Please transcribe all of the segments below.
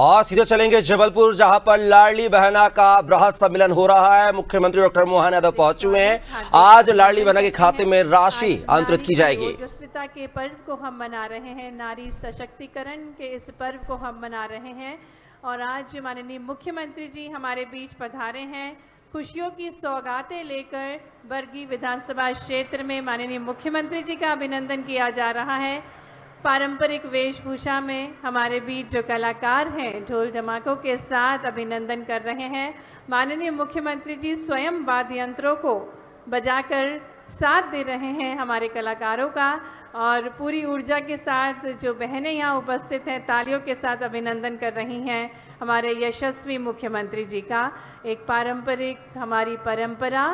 और सीधे चलेंगे जबलपुर, जहां पर लाडली बहना का बृहद सम्मेलन हो रहा है। मुख्यमंत्री डॉक्टर मोहन यादव पहुंचे हुए हैं। आज लाडली बहना के खाते में राशि अंतरित की जाएगी। ओजस्विता के पर्व को हम मना रहे हैं, नारी सशक्तिकरण के इस पर्व को हम मना रहे हैं और आज माननीय मुख्यमंत्री जी हमारे बीच पधारे हैं। खुशियों की सौगातें लेकर बरगी विधानसभा क्षेत्र में माननीय मुख्यमंत्री जी का अभिनंदन किया जा रहा है। पारंपरिक वेशभूषा में हमारे बीच जो कलाकार हैं ढोल ढमाकों के साथ अभिनंदन कर रहे हैं। माननीय मुख्यमंत्री जी स्वयं वाद्य यंत्रों को बजाकर साथ दे रहे हैं हमारे कलाकारों का और पूरी ऊर्जा के साथ जो बहनें यहाँ उपस्थित हैं तालियों के साथ अभिनंदन कर रही हैं हमारे यशस्वी मुख्यमंत्री जी का। एक पारंपरिक हमारी परंपरा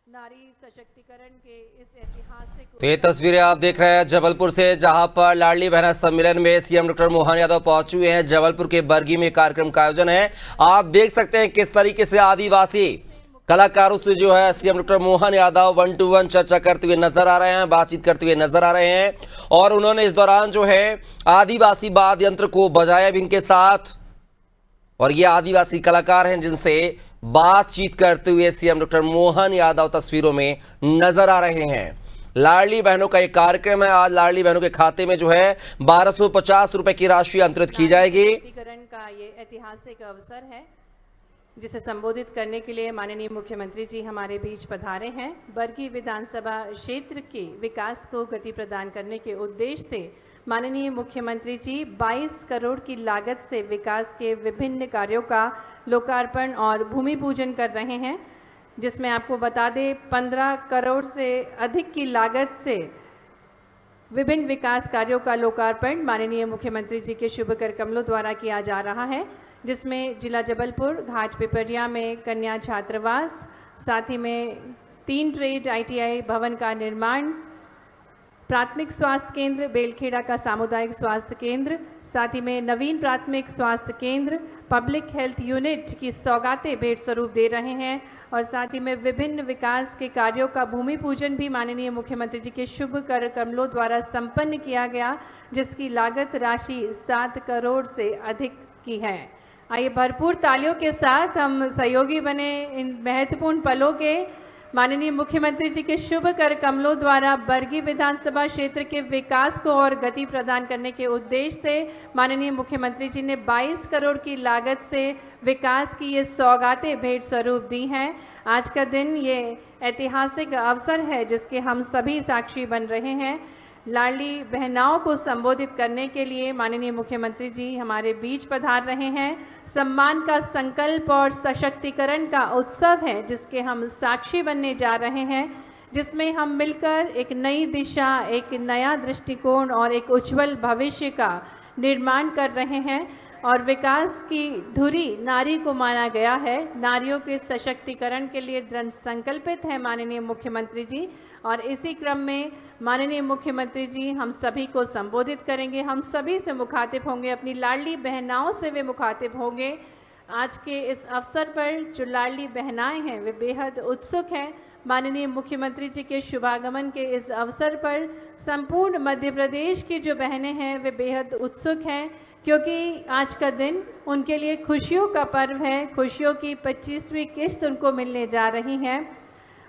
नारी सशक्तिकरण के इस ऐतिहासिक। तो ये तस्वीरें आप देख रहे हैं जबलपुर से, जहां पर लाडली बहना सम्मेलन में सीएम डॉक्टर मोहन यादव पहुंचे हुए हैं। जबलपुर के बरगी में कार्यक्रम का आयोजन है। आप देख सकते हैं किस तरीके से आदिवासी कलाकारों से जो है CM doctor Mohan Yadav 1-to-1 चर्चा करते हुए नजर आ रहे हैं, बातचीत करते हुए नजर आ रहे हैं और उन्होंने इस दौरान जो है आदिवासी वाद्य यंत्र को बजाया भी इनके साथ। और ये आदिवासी कलाकार हैं जिनसे बातचीत करते हुए सीएम डॉक्टर मोहन यादव तस्वीरों में नजर आ रहे हैं। लाडली बहनों का एक कार्यक्रम है। आज लाडली बहनों के खाते में जो है 1250 रुपए की राशि अंतरित की जाएगी। का ये ऐतिहासिक अवसर है जिसे संबोधित करने के लिए माननीय मुख्यमंत्री जी हमारे बीच पधारे हैं। बरगी विधानसभा क्षेत्र के विकास को गति प्रदान करने के उद्देश्य से माननीय मुख्यमंत्री जी 22 करोड़ की लागत से विकास के विभिन्न कार्यों का लोकार्पण और भूमि पूजन कर रहे हैं, जिसमें आपको बता दें 15 करोड़ से अधिक की लागत से विभिन्न विकास कार्यों का लोकार्पण माननीय मुख्यमंत्री जी के शुभ कर कमलों द्वारा किया जा रहा है, जिसमें जिला जबलपुर घाट पिपरिया में कन्या छात्रावास, साथ ही में 3 ट्रेड ITI भवन का निर्माण, प्राथमिक स्वास्थ्य केंद्र बेलखेड़ा का सामुदायिक स्वास्थ्य केंद्र, साथ ही में नवीन प्राथमिक स्वास्थ्य केंद्र, पब्लिक हेल्थ यूनिट की सौगातें भेंट स्वरूप दे रहे हैं और साथ ही में विभिन्न विकास के कार्यों का भूमि पूजन भी माननीय मुख्यमंत्री जी के शुभ कर कमलों द्वारा संपन्न किया गया, जिसकी लागत राशि 7 करोड़ से अधिक की है। आइए भरपूर तालियों के साथ हम सहयोगी बने इन महत्वपूर्ण पलों के। माननीय मुख्यमंत्री जी के शुभ कर कमलों द्वारा बरगी विधानसभा क्षेत्र के विकास को और गति प्रदान करने के उद्देश्य से माननीय मुख्यमंत्री जी ने 22 करोड़ की लागत से विकास की ये सौगातें भेंट स्वरूप दी हैं। आज का दिन ये ऐतिहासिक अवसर है जिसके हम सभी साक्षी बन रहे हैं। लाडली बहनाओं को संबोधित करने के लिए माननीय मुख्यमंत्री जी हमारे बीच पधार रहे हैं। सम्मान का संकल्प और सशक्तिकरण का उत्सव है जिसके हम साक्षी बनने जा रहे हैं, जिसमें हम मिलकर एक नई दिशा, एक नया दृष्टिकोण और एक उज्जवल भविष्य का निर्माण कर रहे हैं। और विकास की धुरी नारी को माना गया है। नारियों के सशक्तिकरण के लिए दृढ़ संकल्पित है माननीय मुख्यमंत्री जी और इसी क्रम में माननीय मुख्यमंत्री जी हम सभी को संबोधित करेंगे। हम सभी से मुखातिब होंगे, अपनी लाडली बहनाओं से वे मुखातिब होंगे। आज के इस अवसर पर जो लाडली बहनाएं हैं वे बेहद उत्सुक हैं। माननीय मुख्यमंत्री जी के शुभागमन के इस अवसर पर संपूर्ण मध्य प्रदेश की जो बहनें हैं वे बेहद उत्सुक हैं, क्योंकि आज का दिन उनके लिए खुशियों का पर्व है। खुशियों की 25वीं किस्त उनको मिलने जा रही है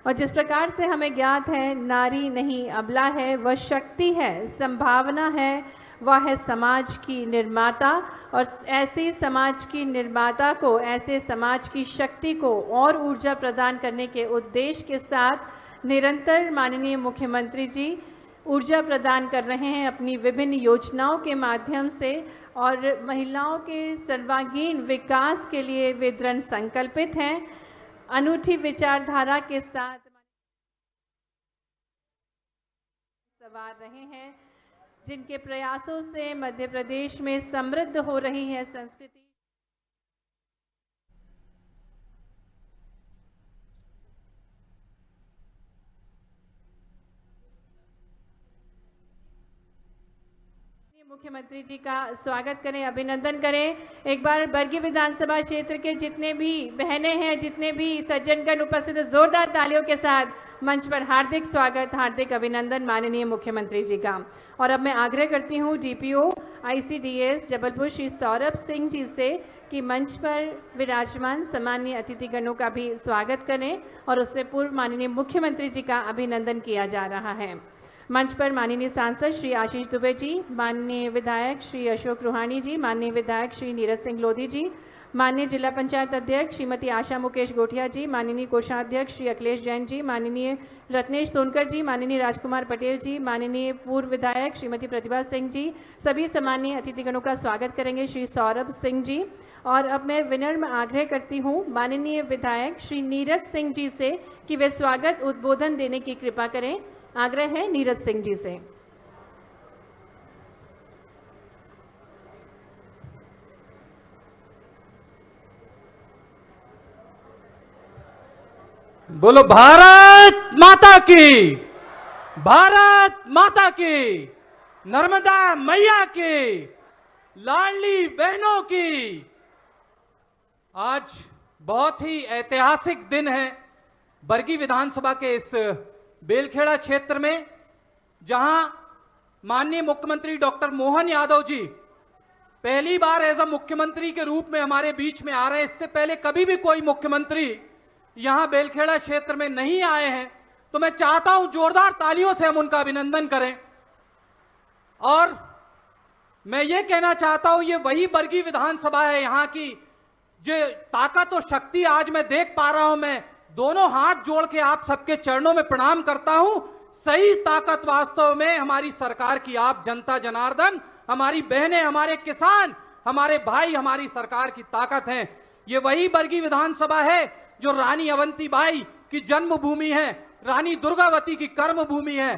और जिस प्रकार से हमें ज्ञात है नारी नहीं अबला है, वह शक्ति है, संभावना है, वह है समाज की निर्माता और ऐसे समाज की निर्माता को, ऐसे समाज की शक्ति को और ऊर्जा प्रदान करने के उद्देश्य के साथ निरंतर माननीय मुख्यमंत्री जी ऊर्जा प्रदान कर रहे हैं अपनी विभिन्न योजनाओं के माध्यम से और महिलाओं के सर्वांगीण विकास के लिए वे दृढ़ संकल्पित हैं। अनूठी विचारधारा के साथ सवार रहे हैं, जिनके प्रयासों से मध्य प्रदेश में समृद्ध हो रही है संस्कृति। मुख्यमंत्री जी का स्वागत करें, अभिनंदन करें। एक बार बरगी विधानसभा क्षेत्र के जितने भी बहनें हैं, जितने भी सज्जनगण उपस्थित हैं, जोरदार तालियों के साथ मंच पर हार्दिक स्वागत, हार्दिक अभिनंदन माननीय मुख्यमंत्री जी का। और अब मैं आग्रह करती हूँ डीपीओ ICDS जबलपुर श्री सौरभ सिंह जी से कि मंच पर विराजमान सम्मानीय अतिथिगणों का भी स्वागत करें और उससे पूर्व माननीय मुख्यमंत्री जी का अभिनंदन किया जा रहा है। मंच पर माननीय सांसद श्री आशीष दुबे जी, माननीय विधायक श्री अशोक रूहानी जी, माननीय विधायक श्री नीरज सिंह लोधी जी, माननीय जिला पंचायत अध्यक्ष श्रीमती आशा मुकेश गोठिया जी, माननीय कोषाध्यक्ष श्री अखिलेश जैन जी, माननीय रत्नेश सोनकर जी, माननीय राजकुमार पटेल जी, माननीय पूर्व विधायक श्रीमती प्रतिभा सिंह जी, सभी सम्मानीय अतिथिगणों का स्वागत करेंगे श्री सौरभ सिंह जी। और अब मैं विनम्र आग्रह करती हूँ माननीय विधायक श्री नीरज सिंह जी से कि वे स्वागत उद्बोधन देने की कृपा करें। आग्रह है नीरज सिंह जी से। बोलो भारत माता की, भारत माता की, नर्मदा मैया की, लाडली बहनों की। आज बहुत ही ऐतिहासिक दिन है बरगी विधानसभा के इस बेलखेड़ा क्षेत्र में, जहां माननीय मुख्यमंत्री डॉक्टर मोहन यादव जी पहली बार एज अ मुख्यमंत्री के रूप में हमारे बीच में आ रहे हैं। इससे पहले कभी भी कोई मुख्यमंत्री यहां बेलखेड़ा क्षेत्र में नहीं आए हैं, तो मैं चाहता हूं जोरदार तालियों से हम उनका अभिनंदन करें। और मैं ये कहना चाहता हूं, ये वही बरगी विधानसभा है, यहां की जो ताकत और शक्ति आज मैं देख पा रहा हूं। मैं दोनों हाथ जोड़ के आप सबके चरणों में प्रणाम करता हूं। सही ताकत वास्तव में हमारी सरकार की, आप जनता जनार्दन, हमारी बहनें, हमारे किसान, हमारे भाई, हमारी सरकार की ताकत है। ये वही बरगी विधानसभा है जो रानी अवंतीबाई की जन्मभूमि है, रानी दुर्गावती की कर्मभूमि है,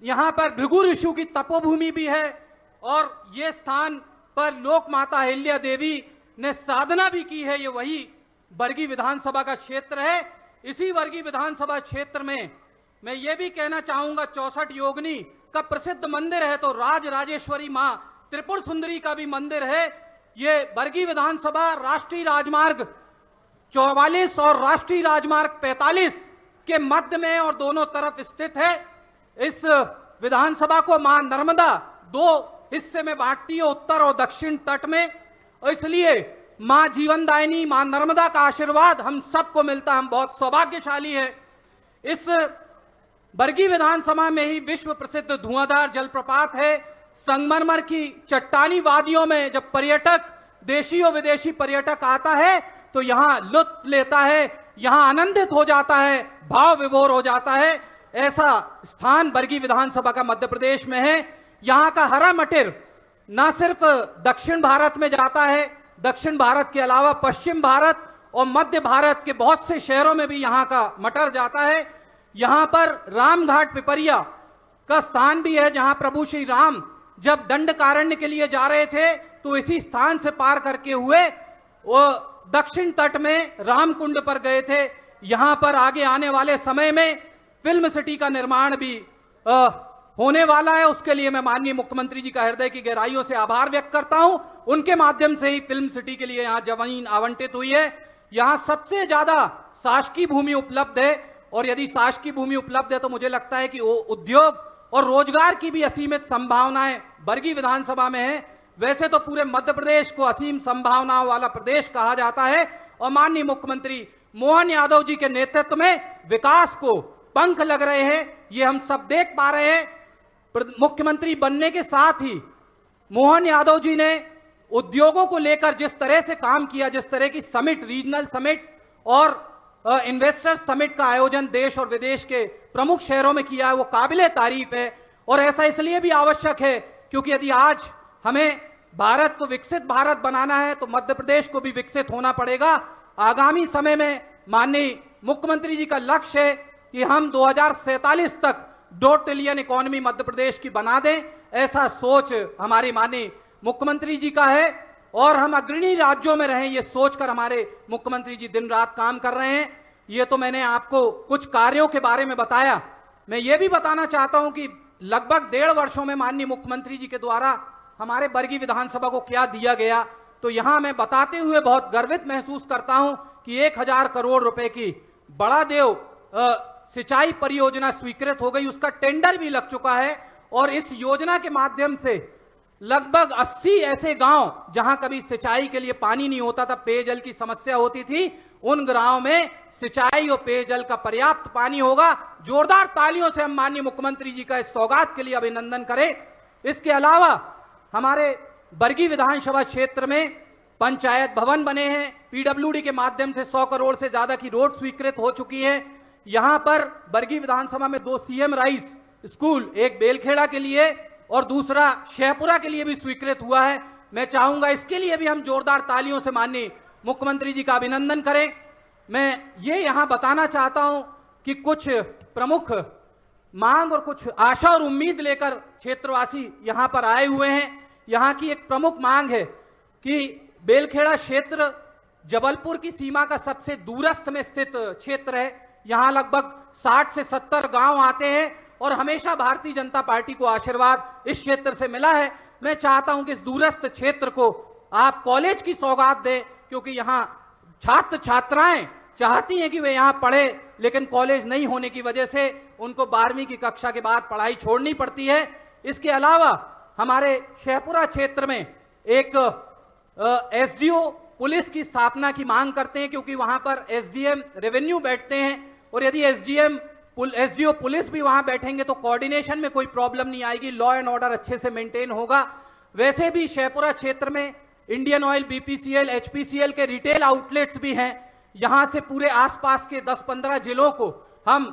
यहां पर भृगु ऋषि की तपोभूमि भी है, और ये स्थान पर लोक माता अहिल्या देवी ने साधना भी की है। ये वही बरगी विधानसभा का क्षेत्र है। इसी बरगी विधानसभा क्षेत्र में मैं ये भी कहना चाहूंगा, 64 योगिनी का प्रसिद्ध मंदिर है, तो राज राजेश्वरी मां त्रिपुर सुंदरी का भी मंदिर है। ये बरगी विधानसभा राष्ट्रीय राजमार्ग 44 और राष्ट्रीय राजमार्ग 45 के मध्य में और दोनों तरफ स्थित है। इस विधानसभा को मां नर्मदा 2 हिस्से में बांटती है, उत्तर और दक्षिण तट में, और इसलिए मां जीवनदायिनी, मां नर्मदा का आशीर्वाद हम सबको मिलता है। हम बहुत सौभाग्यशाली हैं। इस बरगी विधानसभा में ही विश्व प्रसिद्ध धुआंधार जलप्रपात है। संगमरमर की चट्टानी वादियों में जब पर्यटक, देशी और विदेशी पर्यटक आता है तो यहाँ लुत्फ लेता है, यहाँ आनंदित हो जाता है, भाव विभोर हो जाता है। ऐसा स्थान बरगी विधानसभा का मध्य प्रदेश में है। यहाँ का हरा मटर न सिर्फ दक्षिण भारत में जाता है, दक्षिण भारत के अलावा पश्चिम भारत और मध्य भारत के बहुत से शहरों में भी यहाँ का मटर जाता है। यहाँ पर रामघाट पिपरिया का स्थान भी है, जहाँ प्रभु श्री राम जब दंडकारण्य के लिए जा रहे थे तो इसी स्थान से पार करके हुए वो दक्षिण तट में रामकुंड पर गए थे। यहाँ पर आगे आने वाले समय में फिल्म सिटी का निर्माण भी होने वाला है। उसके लिए मैं माननीय मुख्यमंत्री जी का हृदय की गहराइयों से आभार व्यक्त करता हूं। उनके माध्यम से ही फिल्म सिटी के लिए यहाँ जमीन आवंटित हुई है। यहाँ सबसे ज्यादा शासकीय भूमि उपलब्ध है, और यदि शासकीय भूमि उपलब्ध है तो मुझे लगता है कि वो उद्योग और रोजगार की भी असीमित संभावनाएं बरगी विधानसभा में है। वैसे तो पूरे मध्य प्रदेश को असीम संभावनाओं वाला प्रदेश कहा जाता है, और माननीय मुख्यमंत्री मोहन यादव जी के नेतृत्व में विकास को पंख लग रहे हैं, ये हम सब देख पा रहे हैं। मुख्यमंत्री बनने के साथ ही मोहन यादव जी ने उद्योगों को लेकर जिस तरह से काम किया, जिस तरह की समिट, रीजनल समिट और इन्वेस्टर्स समिट का आयोजन देश और विदेश के प्रमुख शहरों में किया है, वो काबिले तारीफ है। और ऐसा इसलिए भी आवश्यक है क्योंकि यदि आज हमें भारत को विकसित भारत बनाना है तो मध्य प्रदेश को भी विकसित होना पड़ेगा। आगामी समय में माननीय मुख्यमंत्री जी का लक्ष्य है कि हम 2047 तक 2 ट्रिलियन इकोनॉमी मध्य प्रदेश की बना दें। ऐसा सोच हमारे माननीय मुख्यमंत्री जी का है, और हम अग्रणी राज्यों में रहें, ये सोचकर हमारे मुख्यमंत्री जी दिन रात काम कर रहे हैं। ये तो मैंने आपको कुछ कार्यों के बारे में बताया। मैं ये भी बताना चाहता हूं कि लगभग 1.5 वर्षों में माननीय मुख्यमंत्री जी के द्वारा हमारे बरगी विधानसभा को क्या दिया गया, तो यहां मैं बताते हुए बहुत गर्वित महसूस करता हूं कि 1000 करोड़ रुपए की बड़ा देव सिंचाई परियोजना स्वीकृत हो गई, उसका टेंडर भी लग चुका है। और इस योजना के माध्यम से लगभग 80 ऐसे गांव जहां कभी सिंचाई के लिए पानी नहीं होता था, पेयजल की समस्या होती थी, उन गांव में सिंचाई और पेयजल का पर्याप्त पानी होगा। जोरदार तालियों से हम माननीय मुख्यमंत्री जी का इस सौगात के लिए अभिनंदन करें। इसके अलावा हमारे बरगी विधानसभा क्षेत्र में पंचायत भवन बने हैं, पीडब्ल्यूडी के माध्यम से 100 करोड़ से ज्यादा की रोड स्वीकृत हो चुकी है। यहां पर बरगी विधानसभा में 2 सीएम राइस स्कूल, एक बेलखेड़ा के लिए और दूसरा शहपुरा के लिए भी स्वीकृत हुआ है। मैं चाहूंगा इसके लिए भी हम जोरदार तालियों से माननीय मुख्यमंत्री जी का अभिनंदन करें। मैं ये यहां बताना चाहता हूं कि कुछ प्रमुख मांग और कुछ आशा और उम्मीद लेकर क्षेत्रवासी यहां पर आए हुए हैं। यहां की एक प्रमुख मांग है कि बेलखेड़ा क्षेत्र जबलपुर की सीमा का सबसे दूरस्थ में स्थित क्षेत्र है। यहां लगभग 60 से 70 गांव आते हैं और हमेशा भारतीय जनता पार्टी को आशीर्वाद इस क्षेत्र से मिला है। मैं चाहता हूं कि इस दूरस्थ क्षेत्र को आप कॉलेज की सौगात दें, क्योंकि यहां छात्र छात्राएं चाहती हैं कि वे यहां पढ़े, लेकिन कॉलेज नहीं होने की वजह से उनको 12वीं की कक्षा के बाद पढ़ाई छोड़नी पड़ती है। इसके अलावा हमारे शहपुरा क्षेत्र में एक एसडीओ पुलिस की स्थापना की मांग करते हैं, क्योंकि वहां पर एसडीएम रेवेन्यू बैठते हैं और यदि एसडीओ पुलिस भी वहां बैठेंगे तो कोऑर्डिनेशन में कोई प्रॉब्लम नहीं आएगी, लॉ एंड ऑर्डर अच्छे से मेंटेन होगा। वैसे भी शहपुरा क्षेत्र में इंडियन ऑयल, बीपीसीएल, एचपीसीएल के रिटेल आउटलेट्स भी हैं। यहां से पूरे आसपास के 10-15 जिलों को हम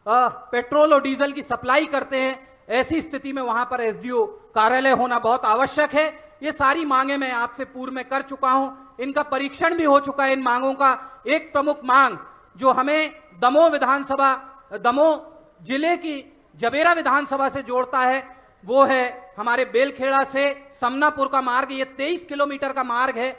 पेट्रोल और डीजल की सप्लाई करते हैं। ऐसी स्थिति में वहां पर एसडीओ कार्यालय होना बहुत आवश्यक है। ये सारी मांगे मैं आपसे पूर्व में कर चुका हूं, इनका परीक्षण भी हो चुका है। इन मांगों का एक प्रमुख मांग जो हमें दमोह जिले की जबेरा विधानसभा से जोड़ता है, वो है हमारे बेलखेड़ा से समनापुर का मार्ग। ये 23 किलोमीटर का मार्ग है।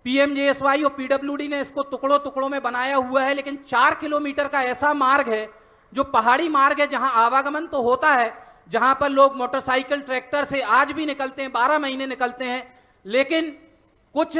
पीएमजेएसवाई और पीडब्ल्यूडी ने इसको टुकड़ों टुकड़ों में बनाया हुआ है, लेकिन 4 किलोमीटर का ऐसा मार्ग है जो पहाड़ी मार्ग है, जहां आवागमन तो होता है, जहां पर लोग मोटरसाइकिल ट्रैक्टर से आज भी निकलते हैं, 12 महीने निकलते हैं, लेकिन कुछ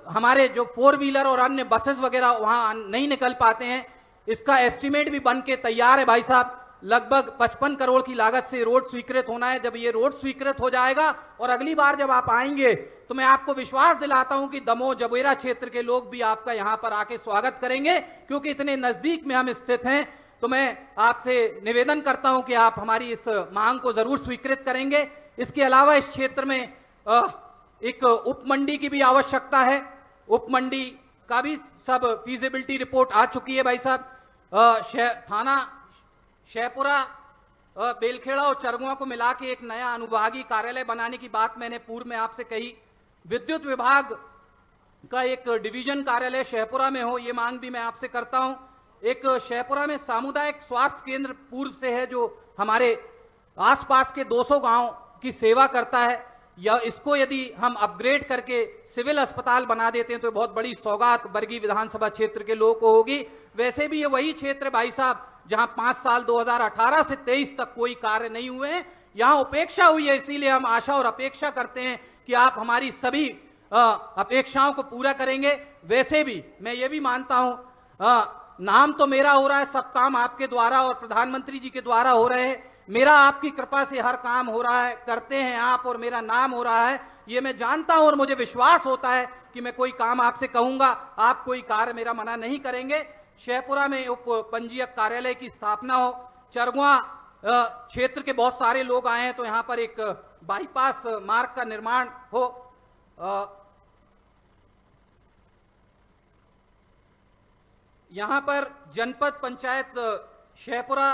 हमारे जो 4 व्हीलर और अन्य बसेस वगैरह वहां नहीं निकल पाते हैं। इसका एस्टीमेट भी बन के तैयार है भाई साहब। लगभग 55 करोड़ की लागत से रोड स्वीकृत होना है। जब ये रोड स्वीकृत हो जाएगा और अगली बार जब आप आएंगे तो मैं आपको विश्वास दिलाता हूं कि दमोह जबेरा क्षेत्र के लोग भी आपका यहां पर आके स्वागत करेंगे, क्योंकि इतने नजदीक में हम स्थित हैं। तो मैं आपसे निवेदन करता हूं कि आप हमारी इस मांग को जरूर स्वीकृत करेंगे। इसके अलावा इस क्षेत्र में एक उप मंडी की भी आवश्यकता है। उप मंडी का भी सब फीजिबिलिटी रिपोर्ट आ चुकी है भाई साहब। थाना शहपुरा, बेलखेड़ा और चरगुआ को मिला के एक नया अनुभागीय कार्यालय बनाने की बात मैंने पूर्व में आपसे कही। विद्युत विभाग का एक डिवीजन कार्यालय शहपुरा में हो, ये मांग भी मैं आपसे करता हूं। एक शहपुरा में सामुदायिक स्वास्थ्य केंद्र पूर्व से है, जो हमारे आसपास के 200 गांव की सेवा करता है, या इसको यदि हम अपग्रेड करके सिविल अस्पताल बना देते हैं तो बहुत बड़ी सौगात बरगी विधानसभा क्षेत्र के लोगों को होगी। वैसे भी ये वही क्षेत्र भाई साहब जहां 5 साल 2018 से 23 तक कोई कार्य नहीं हुए हैं, यहां उपेक्षा हुई है। इसीलिए हम आशा और अपेक्षा करते हैं कि आप हमारी सभी अपेक्षाओं को पूरा करेंगे। वैसे भी मैं ये भी मानता हूं, नाम तो मेरा हो रहा है, सब काम आपके द्वारा और प्रधानमंत्री जी के द्वारा हो रहे हैं। मेरा आपकी कृपा से हर काम हो रहा है, करते हैं आप, और मेरा नाम हो रहा है, ये मैं जानता हूं और मुझे विश्वास होता है कि मैं कोई काम आपसे कहूंगा, आप कोई कार्य मेरा मना नहीं करेंगे। शहपुरा में उप पंजीयक कार्यालय की स्थापना हो। चरगुआ क्षेत्र के बहुत सारे लोग आए हैं, तो यहाँ पर एक बाईपास मार्ग का निर्माण हो। यहाँ पर जनपद पंचायत शहपुरा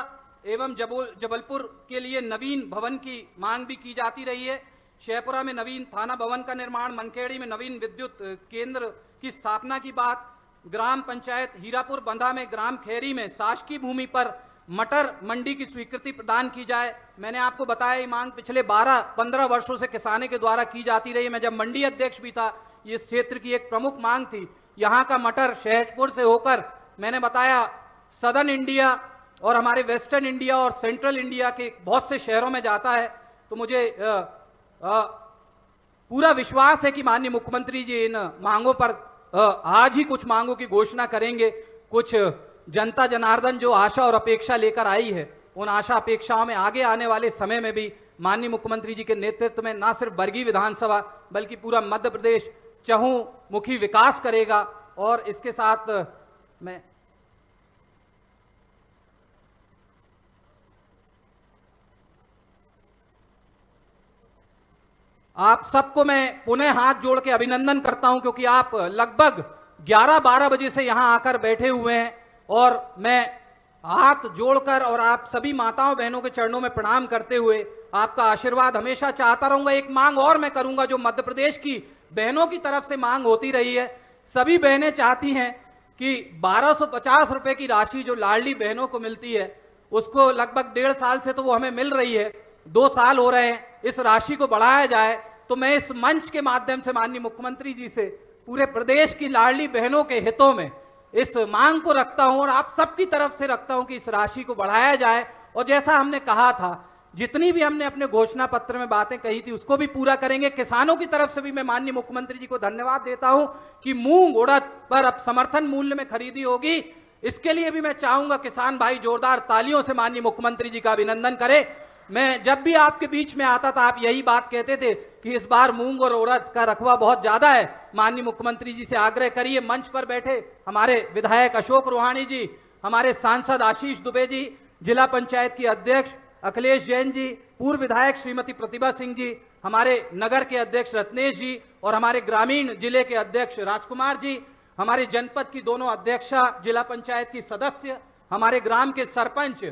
एवं जबलपुर के लिए नवीन भवन की मांग भी की जाती रही है। शहपुरा में नवीन थाना भवन का निर्माण, मनखेड़ी में नवीन विद्युत केंद्र की स्थापना की बात, ग्राम पंचायत हीरापुर बंधा में ग्राम खैरी में शासकीय भूमि पर मटर मंडी की स्वीकृति प्रदान की जाए। मैंने आपको बताया ये मांग पिछले 12-15 वर्षों से किसानों के द्वारा की जाती रही है। मैं जब मंडी अध्यक्ष भी था, ये क्षेत्र की एक प्रमुख मांग थी। यहाँ का मटर शहजपुर से होकर, मैंने बताया, सदर्न इंडिया और हमारे वेस्टर्न इंडिया और सेंट्रल इंडिया के बहुत से शहरों में जाता है, तो मुझे पूरा विश्वास है कि माननीय मुख्यमंत्री जी इन मांगों पर आज ही कुछ मांगों की घोषणा करेंगे। कुछ जनता जनार्दन जो आशा और अपेक्षा लेकर आई है, उन आशा अपेक्षाओं में आगे आने वाले समय में भी माननीय मुख्यमंत्री जी के नेतृत्व में न सिर्फ बरगी विधानसभा बल्कि पूरा मध्य प्रदेश चहुमुखी विकास करेगा। और इसके साथ मैं आप सबको मैं पुनः हाथ जोड़ के अभिनंदन करता हूं, क्योंकि आप लगभग 11-12 बजे से यहां आकर बैठे हुए हैं और मैं हाथ जोड़कर और आप सभी माताओं बहनों के चरणों में प्रणाम करते हुए आपका आशीर्वाद हमेशा चाहता रहूंगा। एक मांग और मैं करूंगा जो मध्य प्रदेश की बहनों की तरफ से मांग होती रही है। सभी बहनें चाहती हैं कि 1250 रुपए की राशि जो लाडली बहनों को मिलती है, उसको लगभग 1.5 साल से तो वो हमें मिल रही है, 2 साल हो रहे हैं, इस राशि को बढ़ाया जाए। तो मैं इस मंच के माध्यम से माननीय मुख्यमंत्री जी से पूरे प्रदेश की लाडली बहनों के हितों में इस मांग को रखता हूं और आप सबकी तरफ से रखता हूं कि इस राशि को बढ़ाया जाए। और जैसा हमने कहा था, जितनी भी हमने अपने घोषणा पत्र में बातें कही थी उसको भी पूरा करेंगे। किसानों की तरफ से भी मैं माननीय मुख्यमंत्री जी को धन्यवाद देता हूं कि मूंग उड़द पर अब समर्थन मूल्य में खरीदी होगी। इसके लिए भी मैं चाहूंगा किसान भाई जोरदार तालियों से माननीय मुख्यमंत्री जी का अभिनंदन करें। मैं जब भी आपके बीच में आता था आप यही बात कहते थे कि इस बार मूंग और उड़द का रकबा बहुत ज्यादा है। माननीय मुख्यमंत्री जी से आग्रह करिए, मंच पर बैठे हमारे विधायक अशोक रोहाणी जी, हमारे सांसद आशीष दुबे जी, जिला पंचायत की अध्यक्ष अखिलेश जैन जी, पूर्व विधायक श्रीमती प्रतिभा सिंह जी, हमारे नगर के अध्यक्ष रत्नेश जी और हमारे ग्रामीण जिले के अध्यक्ष राजकुमार जी, हमारे जनपद की दोनों अध्यक्षा, जिला पंचायत की सदस्य, हमारे ग्राम के सरपंच,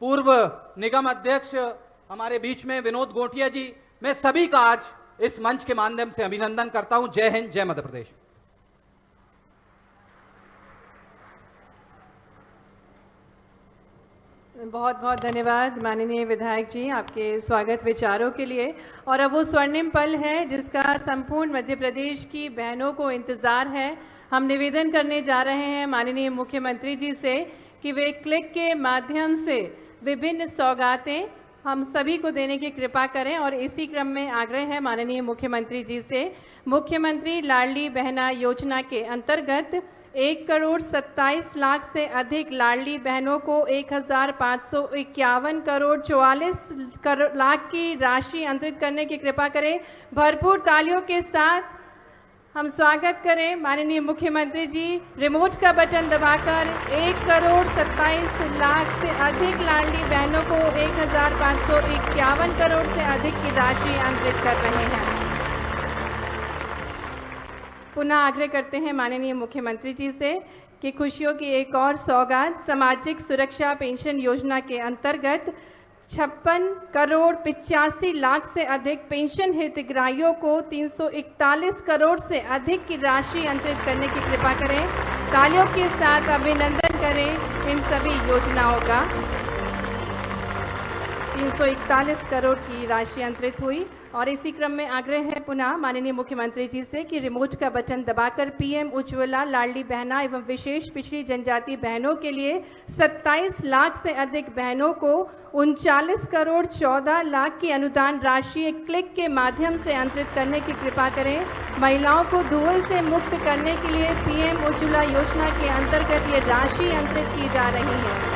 पूर्व निगम अध्यक्ष हमारे बीच में विनोद गोटिया जी, मैं सभी का आज इस मंच के माध्यम से अभिनंदन करता हूं। जय हिंद, जय मध्य प्रदेश। बहुत बहुत धन्यवाद माननीय विधायक जी आपके स्वागत विचारों के लिए। और अब वो स्वर्णिम पल है जिसका संपूर्ण मध्य प्रदेश की बहनों को इंतज़ार है। हम निवेदन करने जा रहे हैं माननीय मुख्यमंत्री जी से कि वे क्लिक के माध्यम से विभिन्न सौगातें हम सभी को देने की कृपा करें। और इसी क्रम में आग्रह है माननीय मुख्यमंत्री जी से, मुख्यमंत्री लाडली बहना योजना के अंतर्गत 1,27,00,000 से अधिक लाडली बहनों को 1,551 करोड़ 44 लाख की राशि अंतरित करने की कृपा करें। भरपूर तालियों के साथ हम स्वागत करें माननीय मुख्यमंत्री जी। रिमोट का बटन दबाकर 1,27,00,000 से अधिक लाडली बहनों को 1,551 करोड़ से अधिक की राशि अंतरित कर रहे हैं। पुनः आग्रह करते हैं माननीय मुख्यमंत्री जी से कि खुशियों की एक और सौगात सामाजिक सुरक्षा पेंशन योजना के अंतर्गत 56 करोड़ 85 लाख से अधिक पेंशन हितग्राहियों को 341 करोड़ से अधिक की राशि अंतरित करने की कृपा करें। तालियों के साथ अभिनंदन करें इन सभी योजनाओं का। 341 करोड़ की राशि अंतरित हुई। और इसी क्रम में आग्रह है पुनः माननीय मुख्यमंत्री जी से कि रिमोट का बटन दबाकर पीएम उज्ज्वला लाडली बहना एवं विशेष पिछड़ी जनजाति बहनों के लिए 27 लाख से अधिक बहनों को 39 करोड़ 14 लाख की अनुदान राशि एक क्लिक के माध्यम से अंतरित करने की कृपा करें। महिलाओं को धुएं से मुक्त करने के लिए पीएम उज्ज्वला योजना के अंतर्गत ये राशि अंतरित की जा रही है।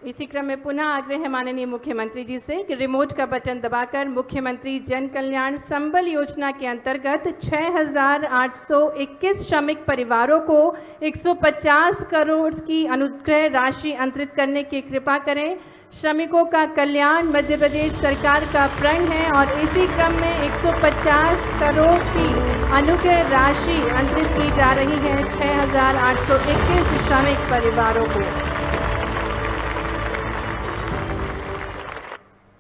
इसी क्रम में पुनः आग्रह है माननीय मुख्यमंत्री जी से कि रिमोट का बटन दबाकर मुख्यमंत्री जन कल्याण संबल योजना के अंतर्गत 6,821 श्रमिक परिवारों को 150 करोड़ की अनुग्रह राशि अंतरित करने की कृपा करें। श्रमिकों का कल्याण मध्य प्रदेश सरकार का प्रण है और इसी क्रम में 150 करोड़ की अनुग्रह राशि अंतरित की जा रही है 6,821 श्रमिक परिवारों को।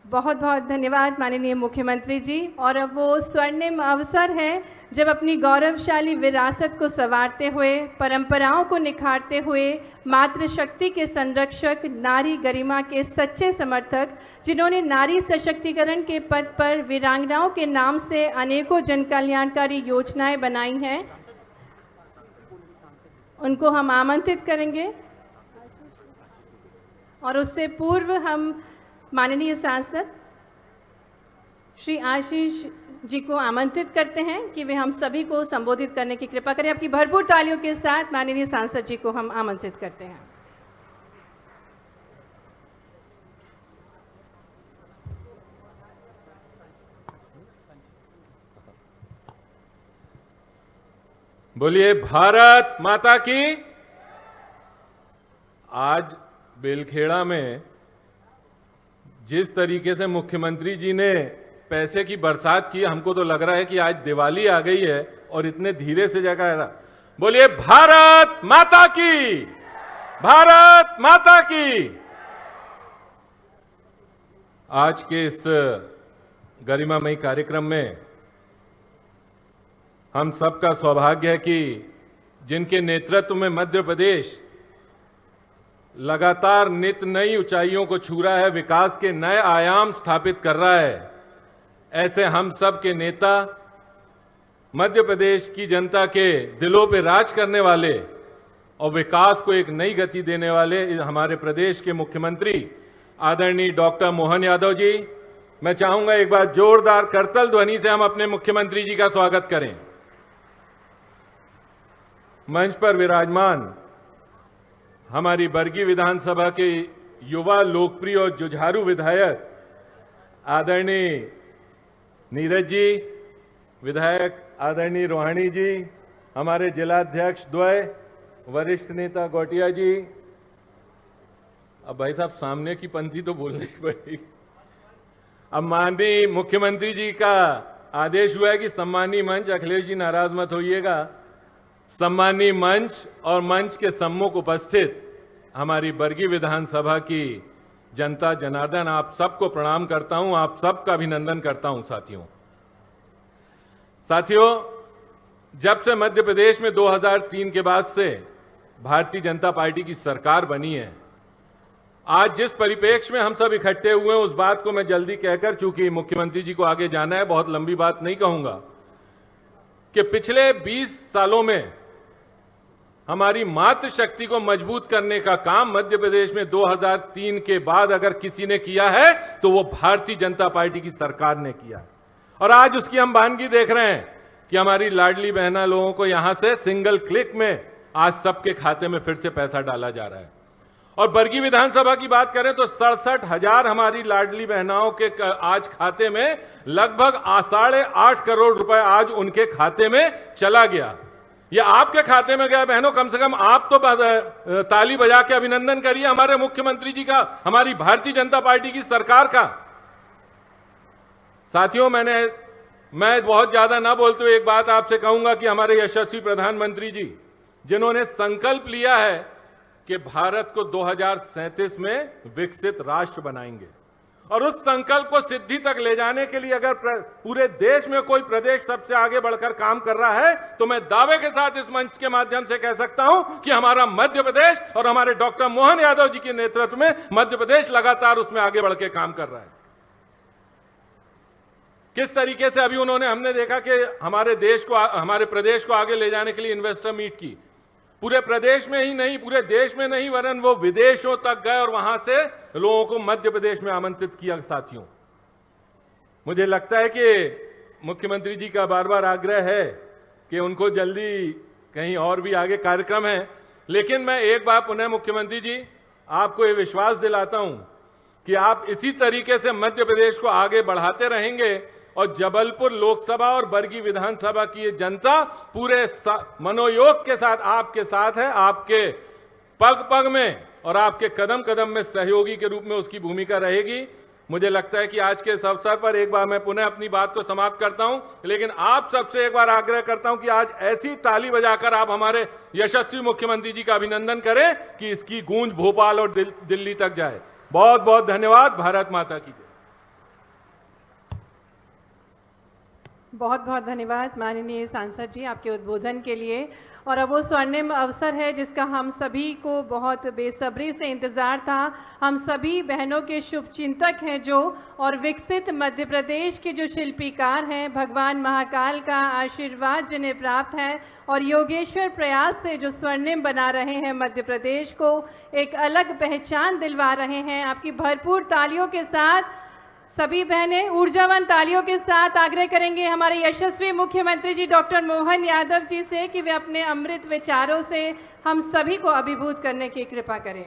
बहुत बहुत धन्यवाद माननीय मुख्यमंत्री जी। और अब वो स्वर्णिम अवसर है जब अपनी गौरवशाली विरासत को संवारते हुए, परंपराओं को निखारते हुए, मातृशक्ति के संरक्षक, नारी गरिमा के सच्चे समर्थक, जिन्होंने नारी सशक्तिकरण के पद पर वीरांगनाओं के नाम से अनेकों जन कल्याणकारी योजनाएं बनाई हैं, उनको हम आमंत्रित करेंगे और उससे पूर्व हम माननीय सांसद श्री आशीष जी को आमंत्रित करते हैं कि वे हम सभी को संबोधित करने की कृपा करें। आपकी भरपूर तालियों के साथ माननीय सांसद जी को हम आमंत्रित करते हैं। बोलिए भारत माता की। आज बेलखेड़ा में जिस तरीके से मुख्यमंत्री जी ने पैसे की बरसात की, हमको तो लग रहा है कि आज दिवाली आ गई है और इतने धीरे से जगह। बोलिए भारत माता की, भारत माता की। आज के इस गरिमामयी कार्यक्रम में हम सबका सौभाग्य है कि जिनके नेतृत्व में मध्य प्रदेश लगातार नित नई ऊंचाइयों को छू रहा है, विकास के नए आयाम स्थापित कर रहा है, ऐसे हम सब के नेता, मध्य प्रदेश की जनता के दिलों पे राज करने वाले और विकास को एक नई गति देने वाले हमारे प्रदेश के मुख्यमंत्री आदरणीय डॉक्टर मोहन यादव जी, मैं चाहूंगा एक बार जोरदार करतल ध्वनि से हम अपने मुख्यमंत्री जी का स्वागत करें। मंच पर विराजमान हमारी बरगी विधानसभा के युवा, लोकप्रिय और जुझारू विधायक आदरणीय नीरज जी, विधायक आदरणीय रोहाणी जी, हमारे जिलाध्यक्ष द्वय, वरिष्ठ नेता गोटिया जी। अब भाई साहब सामने की पंक्ति तो बोलनी पड़ेगी। अब माननीय मुख्यमंत्री जी का आदेश हुआ है कि सम्मानीय मंच, अखिलेश जी नाराज मत होइएगा, सम्मानीय मंच और मंच के सम्मुख उपस्थित हमारी बरगी विधानसभा की जनता जनार्दन, आप सबको प्रणाम करता हूं, आप सबका अभिनंदन करता हूं। साथियों, जब से मध्य प्रदेश में 2003 के बाद से भारतीय जनता पार्टी की सरकार बनी है, आज जिस परिप्रेक्ष्य में हम सब इकट्ठे हुए हैं उस बात को मैं जल्दी कहकर, चूंकि मुख्यमंत्री जी को आगे जाना है, बहुत लंबी बात नहीं कहूंगा, कि पिछले 20 सालों में हमारी मातृशक्ति को मजबूत करने का काम मध्य प्रदेश में 2003 के बाद अगर किसी ने किया है तो वो भारतीय जनता पार्टी की सरकार ने किया है। और आज उसकी हम वानगी देख रहे हैं कि हमारी लाडली बहना लोगों को यहां से सिंगल क्लिक में आज सबके खाते में फिर से पैसा डाला जा रहा है। और बरगी विधानसभा की बात करें तो 67,000 हमारी लाडली बहनाओं के आज खाते में लगभग 8.5 करोड़ रुपए आज उनके खाते में चला गया। ये आपके खाते में गया बहनों, कम से कम आप तो ताली बजा के अभिनंदन करिए हमारे मुख्यमंत्री जी का, हमारी भारतीय जनता पार्टी की सरकार का। साथियों, मैं बहुत ज्यादा ना बोलते हुए एक बात आपसे कहूंगा कि हमारे यशस्वी प्रधानमंत्री जी, जिन्होंने संकल्प लिया है कि भारत को 2037 में विकसित राष्ट्र बनाएंगे, और उस संकल्प को सिद्धि तक ले जाने के लिए अगर पूरे देश में कोई प्रदेश सबसे आगे बढ़कर काम कर रहा है तो मैं दावे के साथ इस मंच के माध्यम से कह सकता हूं कि हमारा मध्य प्रदेश और हमारे डॉक्टर मोहन यादव जी के नेतृत्व में मध्य प्रदेश लगातार उसमें आगे बढ़ के काम कर रहा है। किस तरीके से अभी हमने देखा कि हमारे प्रदेश को आगे ले जाने के लिए इन्वेस्टर मीट की, पूरे प्रदेश में ही नहीं, पूरे देश में नहीं, वरन वो विदेशों तक गए और वहां से लोगों को मध्य प्रदेश में आमंत्रित किया। साथियों, मुझे लगता है कि मुख्यमंत्री जी का बार बार आग्रह है कि उनको जल्दी कहीं और भी आगे कार्यक्रम है, लेकिन मैं एक बार पुनः मुख्यमंत्री जी आपको ये विश्वास दिलाता हूं कि आप इसी तरीके से मध्य प्रदेश को आगे बढ़ाते रहेंगे और जबलपुर लोकसभा और बरगी विधानसभा की ये जनता पूरे मनोयोग के साथ आपके साथ है, आपके पग पग में और आपके कदम कदम में सहयोगी के रूप में उसकी भूमिका रहेगी। मुझे लगता है कि आज के इस अवसर पर एक बार मैं पुनः अपनी बात को समाप्त करता हूं, लेकिन आप सबसे एक बार आग्रह करता हूं कि आज ऐसी ताली बजाकर आप हमारे यशस्वी मुख्यमंत्री जी का अभिनंदन करें कि इसकी गूंज भोपाल और दिल्ली तक जाए। बहुत बहुत धन्यवाद। भारत माता की जय। बहुत बहुत धन्यवाद माननीय सांसद जी आपके उद्बोधन के लिए। और अब वो स्वर्णिम अवसर है जिसका हम सभी को बहुत बेसब्री से इंतज़ार था। हम सभी बहनों के शुभचिंतक हैं जो, और विकसित मध्य प्रदेश के जो शिल्पीकार हैं, भगवान महाकाल का आशीर्वाद जिन्हें प्राप्त है और योगेश्वर प्रयास से जो स्वर्णिम बना रहे हैं, मध्य प्रदेश को एक अलग पहचान दिलवा रहे हैं। आपकी भरपूर तालियों के साथ सभी बहनें ऊर्जावान तालियों के साथ आग्रह करेंगे हमारे यशस्वी मुख्यमंत्री जी डॉक्टर मोहन यादव जी से कि वे अपने अमृत विचारों से हम सभी को अभिभूत करने की कृपा करें।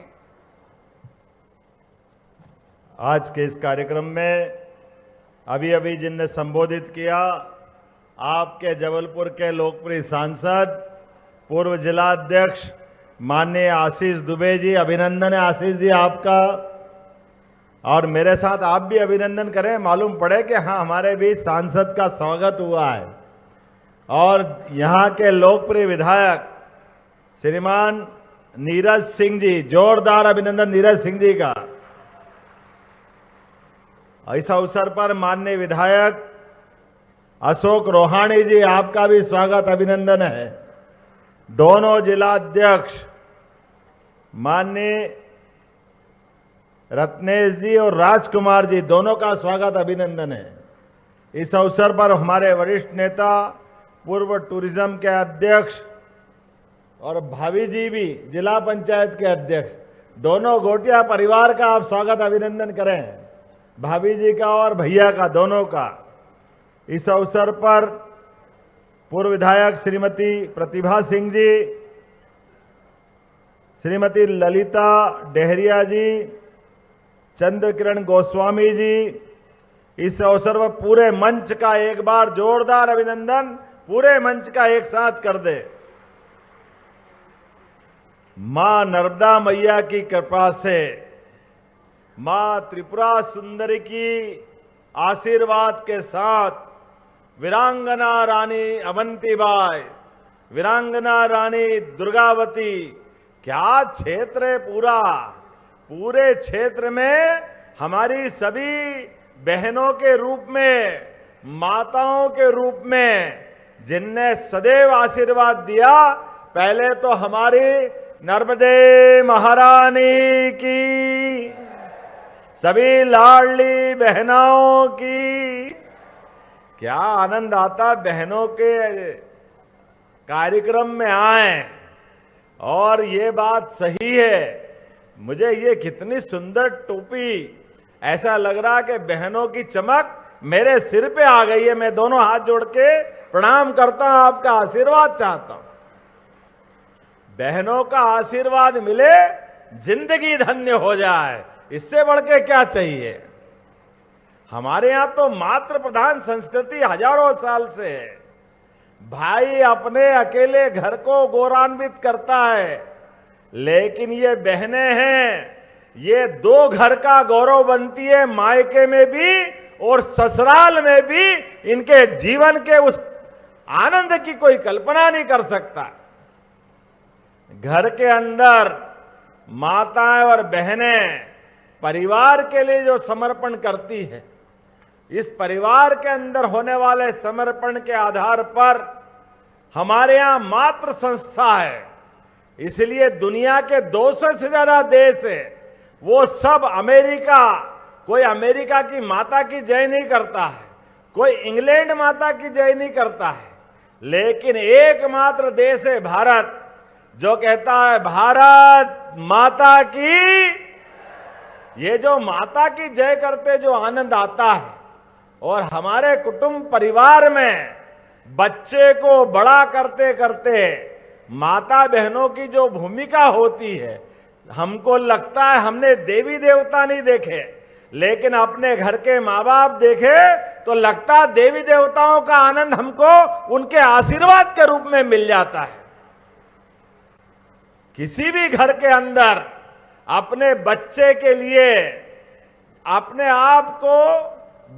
आज के इस कार्यक्रम में अभी अभी जिनने संबोधित किया, आपके जबलपुर के लोकप्रिय सांसद पूर्व जिला अध्यक्ष माननीय आशीष दुबे जी, अभिनंदन है आशीष जी आपका। और मेरे साथ आप भी अभिनंदन करें, मालूम पड़े कि हाँ हमारे बीच सांसद का स्वागत हुआ है। और यहाँ के लोकप्रिय विधायक श्रीमान नीरज सिंह जी, जोरदार अभिनंदन नीरज सिंह जी का। इस अवसर पर माननीय विधायक अशोक रोहाणी जी, आपका भी स्वागत अभिनंदन है। दोनों जिला अध्यक्ष माननीय रत्नेश जी और राजकुमार जी, दोनों का स्वागत अभिनंदन है। इस अवसर पर हमारे वरिष्ठ नेता पूर्व टूरिज्म के अध्यक्ष और भाभी जी भी जिला पंचायत के अध्यक्ष, दोनों घोटिया परिवार का आप स्वागत अभिनंदन करें, भाभी जी का और भैया का, दोनों का। इस अवसर पर पूर्व विधायक श्रीमती प्रतिभा सिंह जी, श्रीमती ललिता डेहरिया जी, चंद्र किरण गोस्वामी जी, इस अवसर पर पूरे मंच का एक बार जोरदार अभिनंदन पूरे मंच का एक साथ कर दे। मां नर्मदा मैया की कृपा से, मां त्रिपुरा सुंदरी की आशीर्वाद के साथ वीरांगना रानी अवंतीबाई, वीरांगना रानी दुर्गावती, क्या क्षेत्र है पूरे क्षेत्र में हमारी सभी बहनों के रूप में, माताओं के रूप में जिनने सदैव आशीर्वाद दिया, पहले तो हमारी नर्मदे महारानी की, सभी लाडली बहनों की। क्या आनंद आता बहनों के कार्यक्रम में आए। और ये बात सही है, मुझे ये कितनी सुंदर टोपी, ऐसा लग रहा कि बहनों की चमक मेरे सिर पे आ गई है। मैं दोनों हाथ जोड़ के प्रणाम करता हूं, आपका आशीर्वाद चाहता हूं। बहनों का आशीर्वाद मिले, जिंदगी धन्य हो जाए, इससे बढ़ के क्या चाहिए। हमारे यहां तो मातृ प्रधान संस्कृति हजारों साल से है। भाई अपने अकेले घर को गौरवान्वित करता है, लेकिन ये बहनें हैं, ये दो घर का गौरव बनती है, मायके में भी और ससुराल में भी। इनके जीवन के उस आनंद की कोई कल्पना नहीं कर सकता। घर के अंदर माताएं और बहनें परिवार के लिए जो समर्पण करती है, इस परिवार के अंदर होने वाले समर्पण के आधार पर हमारे यहां मातृ संस्था है। इसलिए दुनिया के 200 से ज्यादा देश है, वो सब अमेरिका, कोई अमेरिका की माता की जय नहीं करता है, कोई इंग्लैंड माता की जय नहीं करता है, लेकिन एकमात्र देश है भारत, जो कहता है भारत माता की। ये जो माता की जय करते जो आनंद आता है, और हमारे कुटुंब परिवार में बच्चे को बड़ा करते करते माता बहनों की जो भूमिका होती है, हमको लगता है हमने देवी देवता नहीं देखे, लेकिन अपने घर के माँ बाप देखे तो लगता है देवी देवताओं का आनंद हमको उनके आशीर्वाद के रूप में मिल जाता है। किसी भी घर के अंदर अपने बच्चे के लिए अपने आप को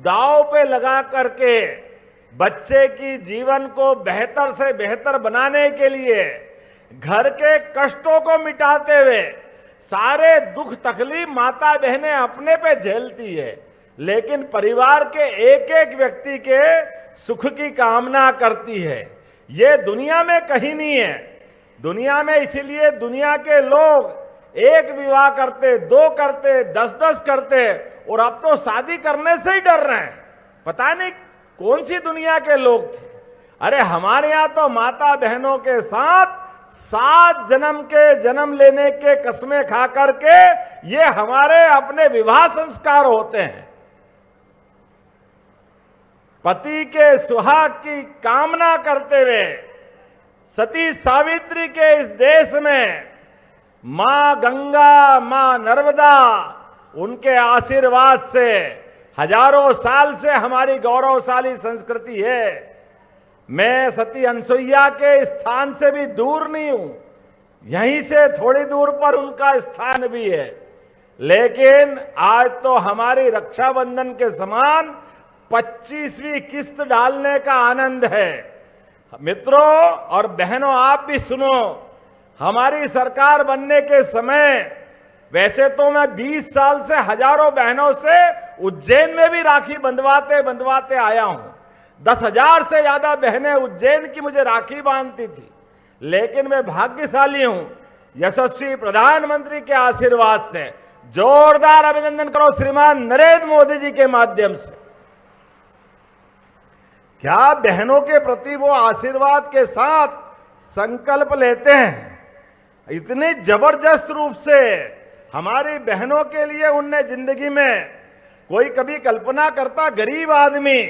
दांव पे लगा करके बच्चे की जीवन को बेहतर से बेहतर बनाने के लिए घर के कष्टों को मिटाते हुए सारे दुख तकलीफ माता बहनें अपने पे झेलती है, लेकिन परिवार के एक एक व्यक्ति के सुख की कामना करती है। ये दुनिया में कहीं नहीं है। दुनिया में इसीलिए दुनिया के लोग एक विवाह करते, 2 करते, 10-10 करते, और अब तो शादी करने से ही डर रहे हैं। पता नहीं कौन सी दुनिया के लोग थे। अरे हमारे यहां तो माता बहनों के साथ 7 जन्म के जन्म लेने के कसमें खा करके ये हमारे अपने विवाह संस्कार होते हैं। पति के सुहाग की कामना करते हुए सती सावित्री के इस देश में मां गंगा, मां नर्मदा, उनके आशीर्वाद से हजारों साल से हमारी गौरवशाली संस्कृति है। मैं सती अनसुईया के स्थान से भी दूर नहीं हूं, यहीं से थोड़ी दूर पर उनका स्थान भी है। लेकिन आज तो हमारी रक्षाबंधन के समान 25वीं किस्त डालने का आनंद है। मित्रों और बहनों, आप भी सुनो, हमारी सरकार बनने के समय वैसे तो मैं 20 साल से हजारों बहनों से उज्जैन में भी राखी बंधवाते बंधवाते आया हूं। 10,000 से ज्यादा बहनें उज्जैन की मुझे राखी बांधती थी। लेकिन मैं भाग्यशाली हूं, यशस्वी प्रधानमंत्री के आशीर्वाद से। जोरदार अभिनंदन करो श्रीमान नरेंद्र मोदी जी के माध्यम से। क्या बहनों के प्रति वो आशीर्वाद के साथ संकल्प लेते हैं। इतने जबरदस्त रूप से हमारी बहनों के लिए उनने जिंदगी में, कोई कभी कल्पना करता गरीब आदमी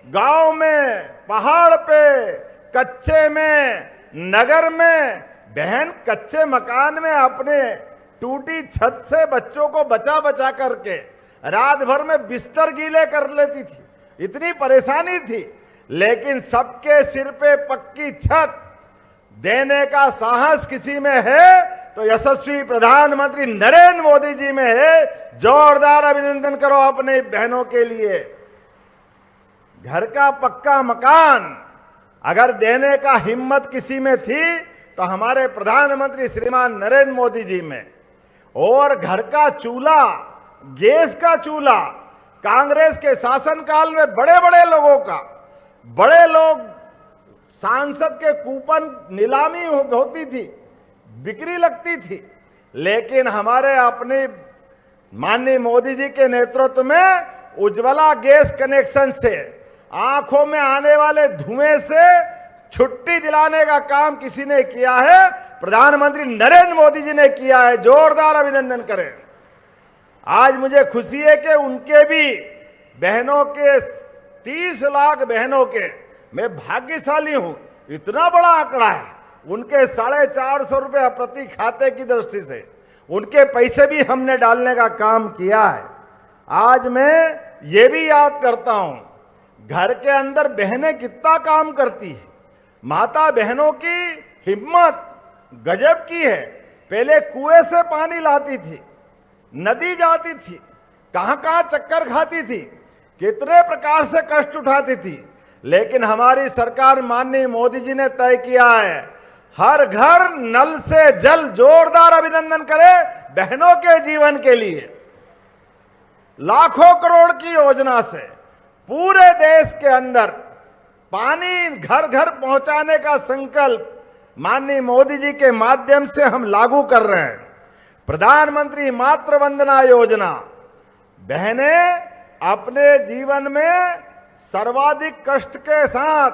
गांव में, पहाड़ पे, कच्चे में, नगर में, बहन कच्चे मकान में अपने टूटी छत से बच्चों को बचा बचा करके रात भर में बिस्तर गीले कर लेती थी। इतनी परेशानी थी, लेकिन सबके सिर पे पक्की छत देने का साहस किसी में है तो यशस्वी प्रधानमंत्री नरेंद्र मोदी जी में है। जोरदार अभिनंदन करो अपने बहनों के लिए। घर का पक्का मकान अगर देने का हिम्मत किसी में थी तो हमारे प्रधानमंत्री श्रीमान नरेंद्र मोदी जी में। और घर का चूल्हा, गैस का चूल्हा, कांग्रेस के शासनकाल में बड़े बड़े लोगों का, बड़े लोग सांसद के कूपन नीलामी होती थी, बिक्री लगती थी। लेकिन हमारे अपने माननीय मोदी जी के नेतृत्व में उज्ज्वला गैस कनेक्शन से आंखों में आने वाले धुएं से छुट्टी दिलाने का काम किसी ने किया है, प्रधानमंत्री नरेंद्र मोदी जी ने किया है। जोरदार अभिनंदन करें। आज मुझे खुशी है कि उनके भी बहनों के 30 लाख बहनों के, मैं भाग्यशाली हूं, इतना बड़ा आंकड़ा है। उनके 450 रुपए प्रति खाते की दृष्टि से उनके पैसे भी हमने डालने का काम किया है। आज मैं ये भी याद करता हूं, घर के अंदर बहनें कितना काम करती है। माता बहनों की हिम्मत गजब की है। पहले कुएं से पानी लाती थी, नदी जाती थी, कहां कहां चक्कर खाती थी, कितने प्रकार से कष्ट उठाती थी। लेकिन हमारी सरकार माननीय मोदी जी ने तय किया है, हर घर नल से जल। जोरदार अभिनंदन करें बहनों के जीवन के लिए। लाखों करोड़ की योजना से पूरे देश के अंदर पानी घर घर पहुंचाने का संकल्प माननीय मोदी जी के माध्यम से हम लागू कर रहे हैं। प्रधानमंत्री मातृ वंदना योजना बहनें अपने जीवन में सर्वाधिक कष्ट के साथ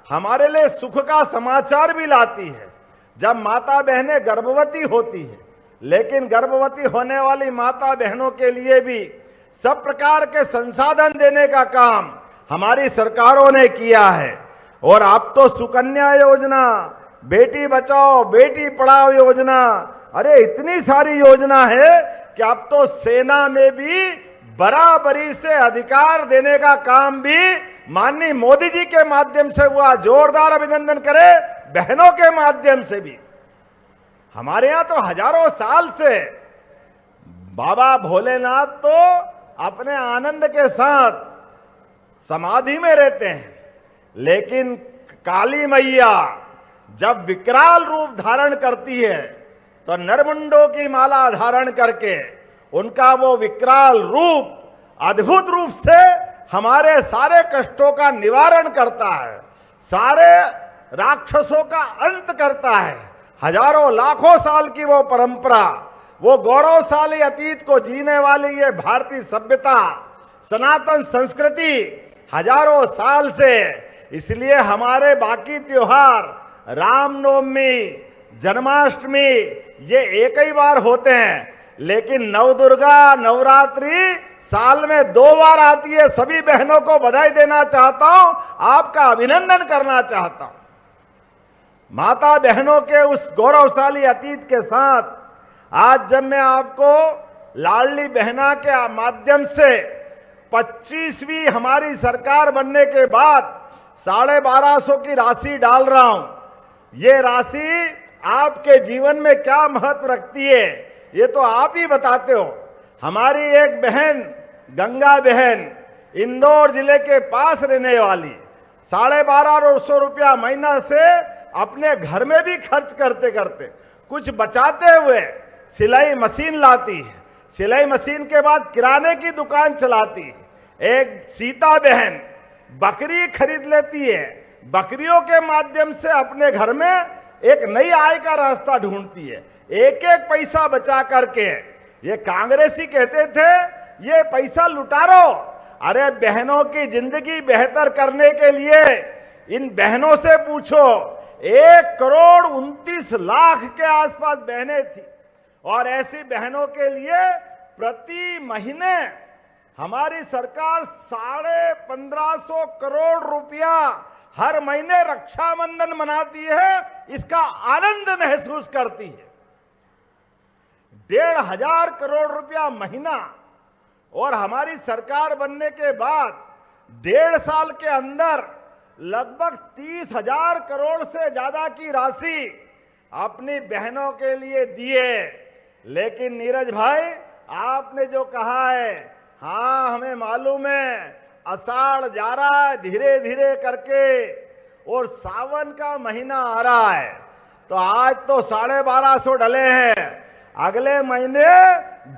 हमारे लिए सुख का समाचार भी लाती है। जब माता बहनें गर्भवती होती है, लेकिन गर्भवती होने वाली माता बहनों के लिए भी सब प्रकार के संसाधन देने का काम हमारी सरकारों ने किया है। और अब तो सुकन्या योजना, बेटी बचाओ बेटी पढ़ाओ योजना, अरे इतनी सारी योजना है कि अब तो सेना में भी बराबरी से अधिकार देने का काम भी माननीय मोदी जी के माध्यम से हुआ। जोरदार अभिनंदन करें बहनों के माध्यम से भी। हमारे यहां तो हजारों साल से बाबा भोलेनाथ तो अपने आनंद के साथ समाधि में रहते हैं, लेकिन काली मैया जब विकराल रूप धारण करती है तो नरमुंडों की माला धारण करके उनका वो विकराल रूप अद्भुत रूप से हमारे सारे कष्टों का निवारण करता है, सारे राक्षसों का अंत करता है। हजारों लाखों साल की वो परंपरा, वो गौरवशाली अतीत को जीने वाली ये भारतीय सभ्यता, सनातन संस्कृति हजारों साल से। इसलिए हमारे बाकी त्योहार, रामनवमी, जन्माष्टमी, ये एक ही बार होते हैं, लेकिन नवदुर्गा नवरात्रि साल में 2 बार आती है। सभी बहनों को बधाई देना चाहता हूं, आपका अभिनंदन करना चाहता हूं। माता बहनों के उस गौरवशाली अतीत के साथ आज जब मैं आपको लाडली बहना के माध्यम से 25वीं हमारी सरकार बनने के बाद 1250 की राशि डाल रहा हूं, ये राशि आपके जीवन में क्या महत्व रखती है ये तो आप ही बताते हो। हमारी एक बहन गंगा बहन इंदौर जिले के पास रहने वाली 1250 रुपया महीना से अपने घर में भी खर्च करते करते कुछ बचाते हुए सिलाई मशीन लाती है, सिलाई मशीन के बाद किराने की दुकान चलाती है। एक सीता बहन बकरी खरीद लेती है, बकरियों के माध्यम से अपने घर में एक नई आय का रास्ता ढूंढती है, एक एक पैसा बचा करके। ये कांग्रेसी कहते थे ये पैसा लुटारो, अरे बहनों की जिंदगी बेहतर करने के लिए इन बहनों से पूछो। 1,29,00,000 के आसपास बहनें थी और ऐसी बहनों के लिए प्रति महीने हमारी सरकार 1550 करोड़ रुपया हर महीने रक्षाबंधन मनाती है, इसका आनंद महसूस करती है। 1,500 करोड़ रुपया महीना, और हमारी सरकार बनने के बाद 1.5 साल के अंदर लगभग 30,000 करोड़ से ज्यादा की राशि अपनी बहनों के लिए दिए। लेकिन नीरज भाई, आपने जो कहा है, हाँ हमें मालूम है, आषाढ़ जा रहा है धीरे धीरे करके और सावन का महीना आ रहा है, तो आज तो 1250 डले हैं, अगले महीने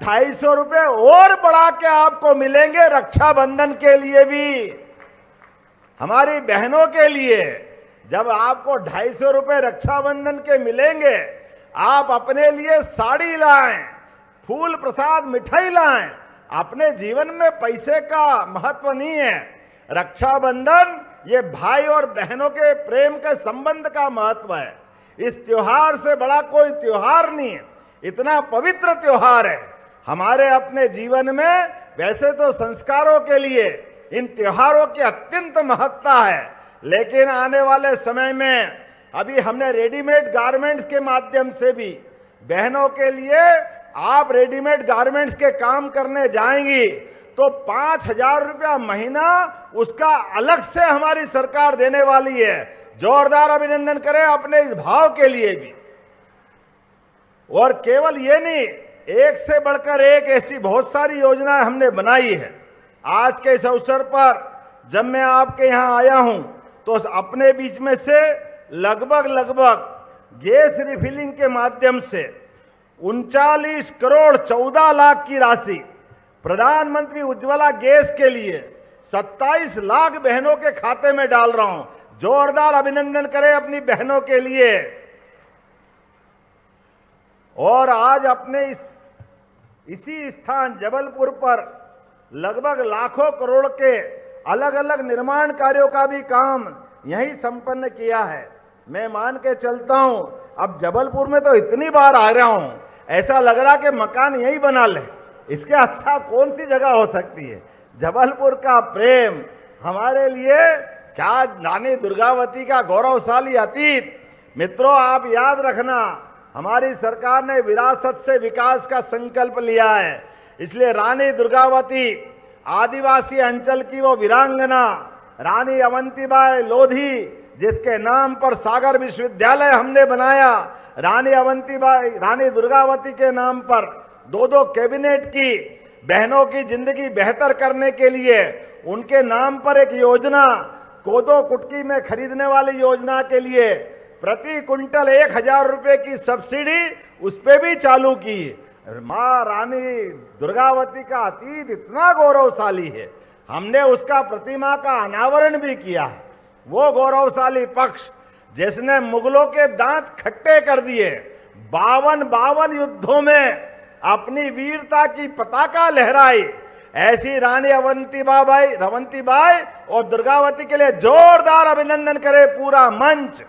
250 रुपए और बढ़ा के आपको मिलेंगे रक्षाबंधन के लिए भी। हमारी बहनों के लिए जब आपको 250 रुपए रक्षाबंधन के मिलेंगे, आप अपने लिए साड़ी लाएं, फूल प्रसाद मिठाई लाएं। अपने जीवन में पैसे का महत्व नहीं है, रक्षाबंधन ये भाई और बहनों के प्रेम के संबंध का महत्व है। इस त्योहार से बड़ा कोई त्योहार नहीं है, इतना पवित्र त्योहार है हमारे अपने जीवन में। वैसे तो संस्कारों के लिए इन त्योहारों की अत्यंत महत्ता है, लेकिन आने वाले समय में अभी हमने रेडीमेड गारमेंट्स के माध्यम से भी बहनों के लिए, आप रेडीमेड गारमेंट्स के काम करने जाएंगी तो 5,000 रुपया महीना उसका अलग से हमारी सरकार देने वाली है। जोरदार अभिनंदन करें अपने इस भाव के लिए भी। और केवल ये नहीं, एक से बढ़कर एक ऐसी बहुत सारी योजनाएं हमने बनाई है। आज के इस अवसर पर जब मैं आपके यहाँ आया हूं तो अपने बीच में से लगभग गैस रिफिलिंग के माध्यम से 39 करोड़ 14 लाख की राशि प्रधानमंत्री उज्ज्वला गैस के लिए 27 लाख बहनों के खाते में डाल रहा हूं। जोरदार अभिनंदन करें अपनी बहनों के लिए। और आज अपने इसी स्थान जबलपुर पर लगभग लाखों करोड़ के अलग अलग निर्माण कार्यों का भी काम यहीं संपन्न किया है। मैं मान के चलता हूं, अब जबलपुर में तो इतनी बार आ रहा हूं, ऐसा लग रहा कि मकान यहीं बना ले, इसके अच्छा कौन सी जगह हो सकती है। जबलपुर का प्रेम हमारे लिए क्या, रानी दुर्गावती का गौरवशाली अतीत। मित्रों, आप याद रखना, हमारी सरकार ने विरासत से विकास का संकल्प लिया है, इसलिए रानी दुर्गावती आदिवासी अंचल की वो वीरांगना रानी अवंतीबाई लोधी, जिसके नाम पर सागर विश्वविद्यालय हमने बनाया, रानी दुर्गावती के नाम पर 2 कैबिनेट की, बहनों की जिंदगी बेहतर करने के लिए उनके नाम पर एक योजना, कोदो कुटकी में खरीदने वाली योजना के लिए प्रति कुंटल 1,000 रुपए की सब्सिडी उस पर भी चालू की। माँ रानी दुर्गावती का अतीत इतना गौरवशाली है, हमने उसका प्रतिमा का अनावरण भी किया है। वो गौरवशाली पक्ष जिसने मुगलों के दांत खट्टे कर दिए, 52 युद्धों में अपनी वीरता की पताका लहराई, ऐसी रानी रवंतीबाई और दुर्गावती के लिए जोरदार अभिनंदन करे पूरा मंच।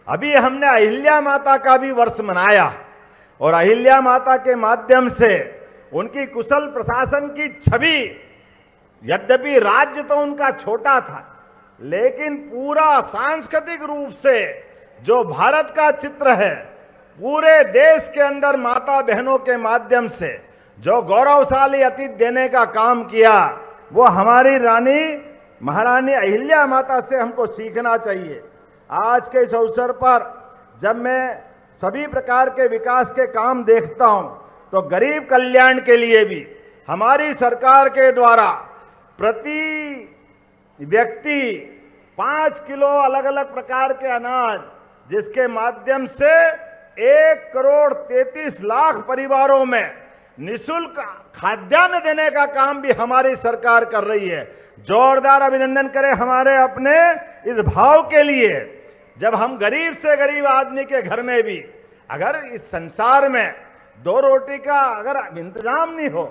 अभी हमने अहिल्या माता का भी वर्ष मनाया और अहिल्या माता के माध्यम से उनकी कुशल प्रशासन की छवि, यद्यपि राज्य तो उनका छोटा था, लेकिन पूरा सांस्कृतिक रूप से जो भारत का चित्र है, पूरे देश के अंदर माता बहनों के माध्यम से जो गौरवशाली अतीत देने का काम किया, वो हमारी रानी महारानी अहिल्या माता से हमको सीखना चाहिए। आज के इस अवसर पर जब मैं सभी प्रकार के विकास के काम देखता हूं, तो गरीब कल्याण के लिए भी हमारी सरकार के द्वारा प्रति व्यक्ति 5 किलो अलग अलग प्रकार के अनाज, जिसके माध्यम से 1,33,00,000 परिवारों में निःशुल्क खाद्यान्न देने का काम भी हमारी सरकार कर रही है। जोरदार अभिनंदन करें हमारे अपने इस भाव के लिए। जब हम गरीब से गरीब आदमी के घर में भी अगर इस संसार में 2 रोटी का अगर इंतजाम नहीं हो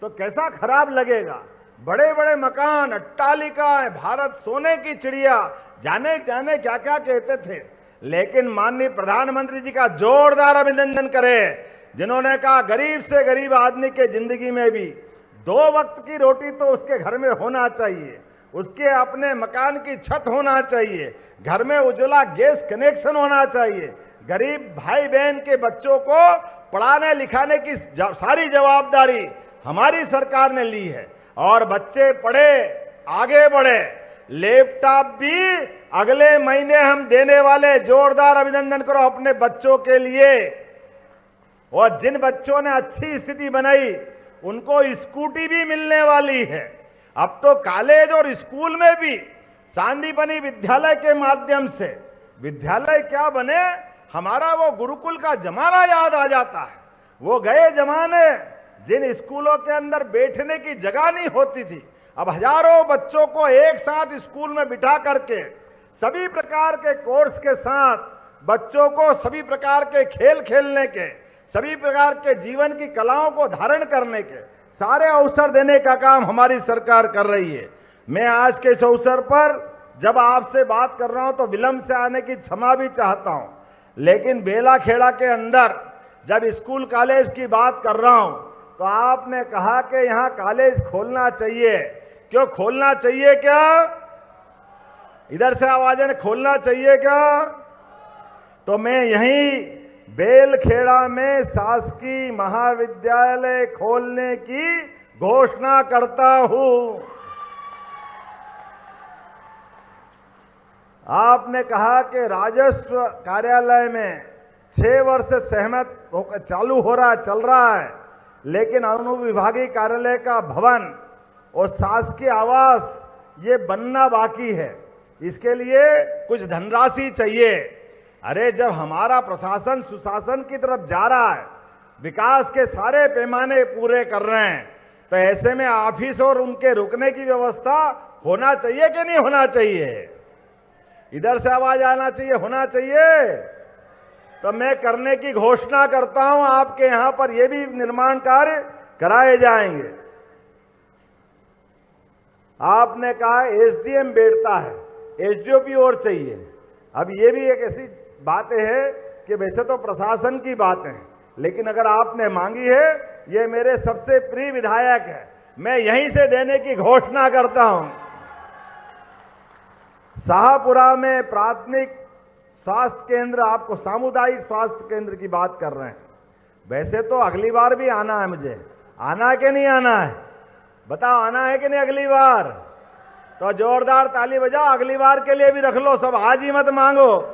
तो कैसा खराब लगेगा। बड़े बड़े मकान, अट्टालिकाएं, भारत सोने की चिड़िया, जाने जाने क्या क्या कहते थे, लेकिन माननीय प्रधानमंत्री जी का जोरदार अभिनंदन करें, जिन्होंने कहा गरीब से गरीब आदमी के जिंदगी में भी 2 वक्त की रोटी तो उसके घर में होना चाहिए, उसके अपने मकान की छत होना चाहिए, घर में उज्ज्वला गैस कनेक्शन होना चाहिए। गरीब भाई बहन के बच्चों को पढ़ाने लिखाने की सारी जवाबदारी हमारी सरकार ने ली है और बच्चे पढ़े, आगे बढ़े। लैपटॉप भी अगले महीने हम देने वाले, जोरदार अभिनंदन करो अपने बच्चों के लिए। और जिन बच्चों ने अच्छी स्थिति बनाई उनको स्कूटी भी मिलने वाली है। अब तो कॉलेज और स्कूल में भी सांदीपनी विद्यालय के माध्यम से, विद्यालय क्या बने, हमारा वो गुरुकुल का जमाना याद आ जाता है। वो गए जमाने जिन स्कूलों के अंदर बैठने की जगह नहीं होती थी, अब हजारों बच्चों को एक साथ स्कूल में बिठा करके सभी प्रकार के कोर्स के साथ बच्चों को सभी प्रकार के खेल खेलने के, सभी प्रकार के जीवन की कलाओं को धारण करने के सारे अवसर देने का काम हमारी सरकार कर रही है। मैं आज के इस अवसर पर जब आपसे बात कर रहा हूं तो विलंब से आने की क्षमा भी चाहता हूं, लेकिन बेला खेड़ा के अंदर जब स्कूल कॉलेज की बात कर रहा हूं तो आपने कहा कि यहां कॉलेज खोलना चाहिए। क्यों खोलना चाहिए? क्या इधर से आवाजें खोलना चाहिए क्या? तो मैं यहीं बेलखेड़ा में शासकीय महाविद्यालय खोलने की घोषणा करता हूं। आपने कहा कि राजस्व कार्यालय में 6 वर्ष से सहमत होकर चालू हो रहा, चल रहा है, लेकिन अनुविभागीय कार्यालय का भवन और शासकीय आवास ये बनना बाकी है। इसके लिए कुछ धनराशि चाहिए। अरे जब हमारा प्रशासन सुशासन की तरफ जा रहा है, विकास के सारे पैमाने पूरे कर रहे हैं, तो ऐसे में ऑफिस और उनके रुकने की व्यवस्था होना चाहिए कि नहीं होना चाहिए? इधर से आवाज आना चाहिए, होना चाहिए। तो मैं करने की घोषणा करता हूं, आपके यहां पर यह भी निर्माण कार्य कराए जाएंगे। आपने कहा एसडीएम बैठता है, एसडीओपी और चाहिए। अब ये भी एक ऐसी बातें है कि वैसे तो प्रशासन की बातें हैं, लेकिन अगर आपने मांगी है, ये मेरे सबसे प्रिय विधायक है, मैं यहीं से देने की घोषणा करता हूं। शाहपुरा में प्राथमिक स्वास्थ्य केंद्र, आपको सामुदायिक स्वास्थ्य केंद्र की बात कर रहे हैं। वैसे तो अगली बार भी आना है, मुझे आना है कि नहीं आना है? बताओ, आना है कि नहीं अगली बार? तो जोरदार ताली बजाओ, अगली बार के लिए भी रख लो। सब आज ही मत मांगो,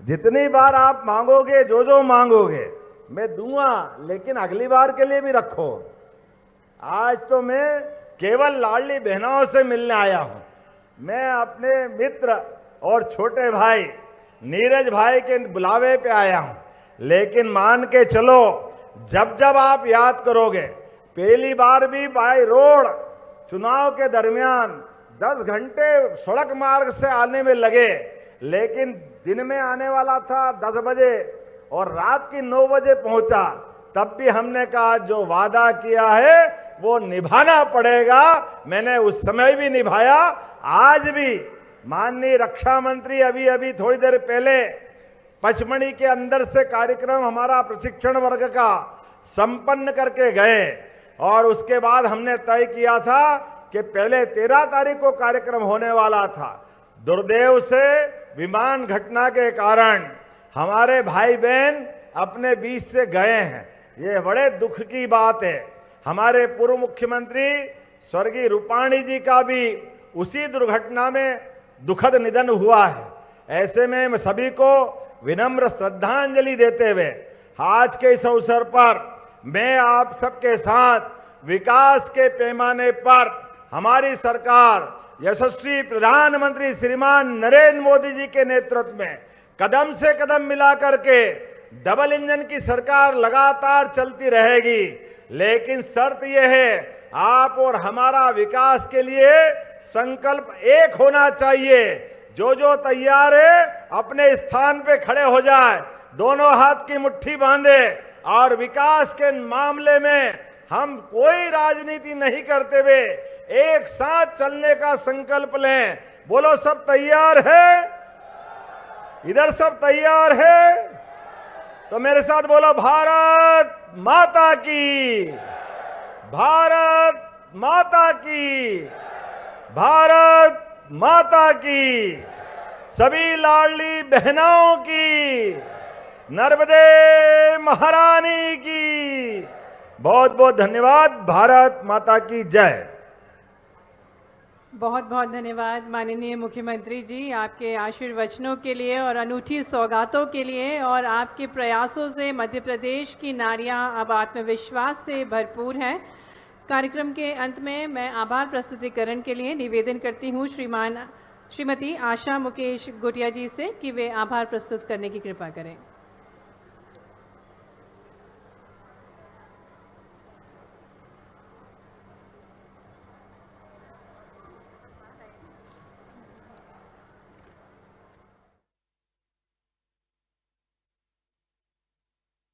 जितनी बार आप मांगोगे, जो जो मांगोगे मैं दूंगा, लेकिन अगली बार के लिए भी रखो। आज तो मैं केवल लाडली बहनों से मिलने आया हूं। मैं अपने मित्र और छोटे भाई नीरज भाई के बुलावे पे आया हूं, लेकिन मान के चलो, जब जब आप याद करोगे, पहली बार भी बाय रोड चुनाव के दरमियान 10 घंटे सड़क मार्ग से आने में लगे, लेकिन दिन में आने वाला था 10 बजे और रात की 9 बजे पहुंचा। तब भी हमने कहा जो वादा किया है वो निभाना पड़ेगा। मैंने उस समय भी निभाया, आज भी। माननीय रक्षा मंत्री अभी अभी थोड़ी देर पहले पचमढ़ी के अंदर से कार्यक्रम हमारा प्रशिक्षण वर्ग का संपन्न करके गए और उसके बाद हमने तय किया था कि पहले 13 तारीख को कार्यक्रम होने वाला था। दुर्दैव से विमान घटना के कारण हमारे भाई बहन अपने बीच से गए हैं। ये बड़े दुख की बात है। हमारे पूर्व मुख्यमंत्री स्वर्गीय रूपाणी जी का भी उसी दुर्घटना में दुखद निधन हुआ है। ऐसे में मैं सभी को विनम्र श्रद्धांजलि देते हुए आज के इस अवसर पर मैं आप सबके साथ विकास के पैमाने पर हमारी सरकार यशस्वी प्रधानमंत्री श्रीमान नरेंद्र मोदी जी के नेतृत्व में कदम से कदम मिला करके डबल इंजन की सरकार लगातार चलती रहेगी। लेकिन शर्त यह है, आप और हमारा विकास के लिए संकल्प एक होना चाहिए। जो जो तैयार है अपने स्थान पे खड़े हो जाए, दोनों हाथ की मुट्ठी बांधे और विकास के मामले में हम कोई राजनीति नहीं करते हुए एक साथ चलने का संकल्प लें। बोलो, सब तैयार है? इधर सब तैयार है? तो मेरे साथ बोलो, भारत माता की, भारत माता की, भारत माता की, सभी लाडली बहनों की, नर्मदे महारानी की। बहुत बहुत धन्यवाद। भारत माता की जय। बहुत बहुत धन्यवाद माननीय मुख्यमंत्री जी, आपके आशीर्वचनों के लिए और अनूठी सौगातों के लिए। और आपके प्रयासों से मध्य प्रदेश की नारियां अब आत्मविश्वास से भरपूर हैं। कार्यक्रम के अंत में मैं आभार प्रस्तुतिकरण के लिए निवेदन करती हूं श्रीमती आशा मुकेश गोटिया जी से कि वे आभार प्रस्तुत करने की कृपा करें।